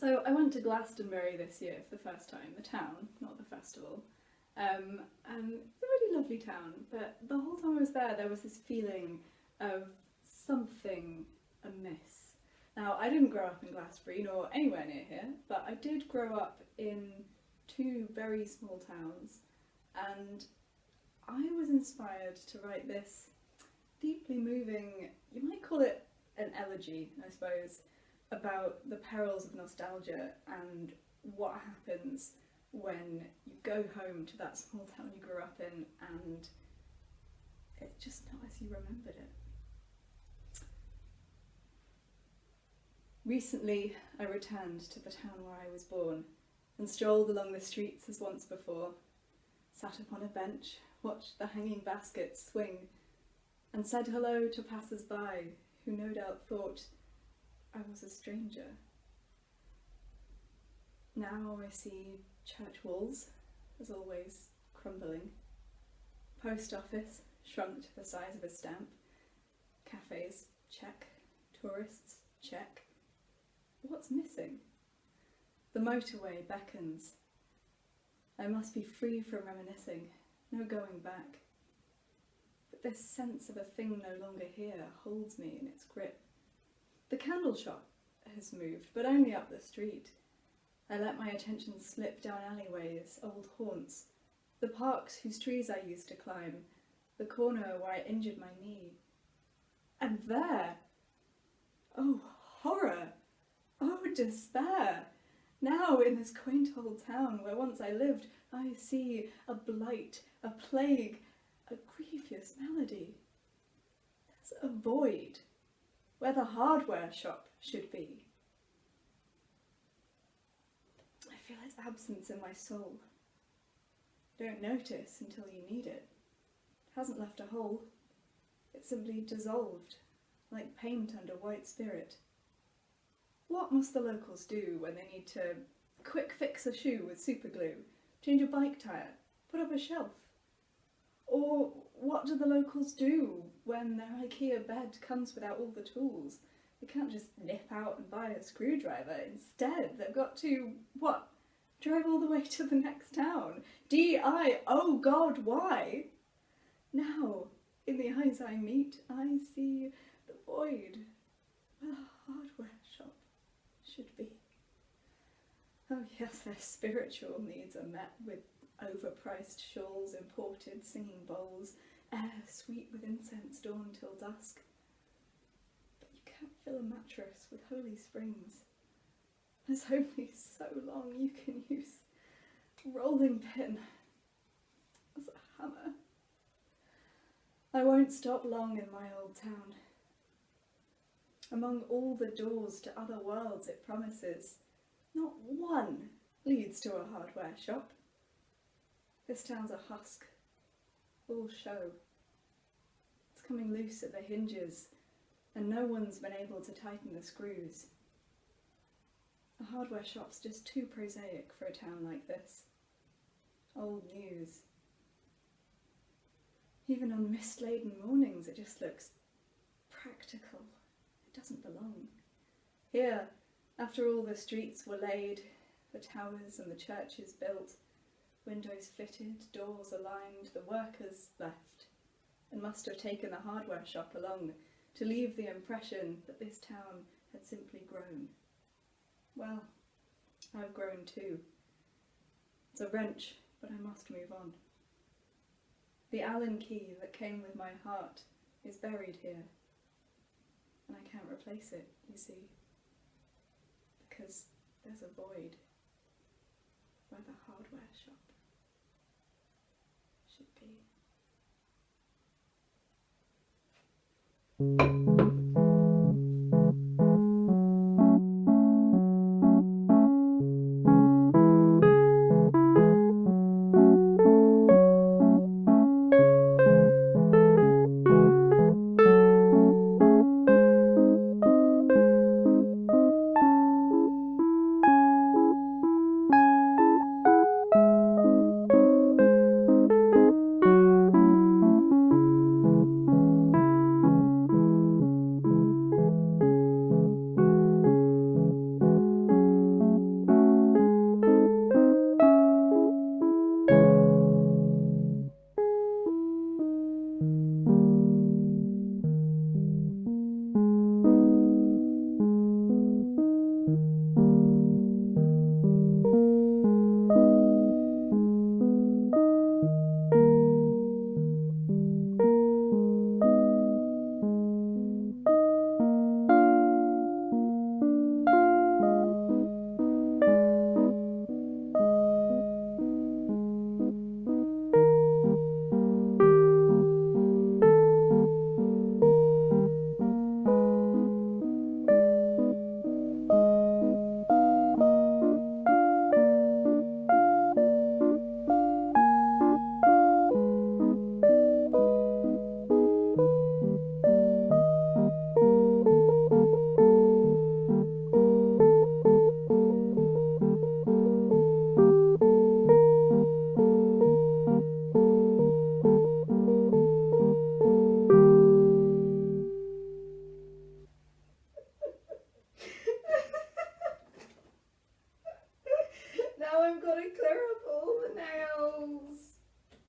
So I went to Glastonbury this year for the first time, the town, not the festival. And it's a really lovely town, but the whole time I was there was this feeling of something amiss. Now, I didn't grow up in Glastonbury nor anywhere near here, but I did grow up in two very small towns, and I was inspired to write this deeply moving, you might call it an elegy, I suppose, about the perils of nostalgia and what happens when you go home to that small town you grew up in and it's just not as you remembered it. Recently, I returned to the town where I was born and strolled along the streets as once before, sat upon a bench, watched the hanging baskets swing, and said hello to passers-by who no doubt thought I was a stranger. Now I see church walls, as always, crumbling, post office shrunk to the size of a stamp, cafes, check, tourists, check. What's missing? The motorway beckons. I must be free from reminiscing, no going back. But this sense of a thing no longer here holds me in its grip. The candle shop has moved, but only up the street. I let my attention slip down alleyways, old haunts, the parks whose trees I used to climb, the corner where I injured my knee. And there! Oh, horror! Oh, despair! Now, in this quaint old town where once I lived, I see a blight, a plague, a grievous malady. There's a void where the hardware shop should be. I feel its absence in my soul. Don't notice until you need it. It hasn't left a hole. It's simply dissolved, like paint under white spirit. What must the locals do when they need to quick fix a shoe with super glue, change a bike tyre, put up a shelf? Or what do the locals do when their IKEA bed comes without all the tools? They can't just nip out and buy a screwdriver. Instead, they've got to, what? Drive all the way to the next town. Oh God, why? Now, in the eyes I meet, I see the void where the hardware shop should be. Oh yes, their spiritual needs are met with overpriced shawls, imported singing bowls, air sweet with incense dawn till dusk. But you can't fill a mattress with holy springs. There's only so long you can use rolling pin as a hammer. I won't stop long in my old town. Among all the doors to other worlds it promises, not one leads to a hardware shop. This town's a husk, all show. It's coming loose at the hinges, and no one's been able to tighten the screws. A hardware shop's just too prosaic for a town like this. Old news. Even on mist-laden mornings it just looks practical. It doesn't belong. Here, after all the streets were laid, the towers and the churches built, windows fitted, doors aligned, the workers left, and must have taken the hardware shop along to leave the impression that this town had simply grown. Well, I've grown too. It's a wrench, but I must move on. The Allen key that came with my heart is buried here, and I can't replace it, you see, because there's a void where the hardware shop should be. got to clear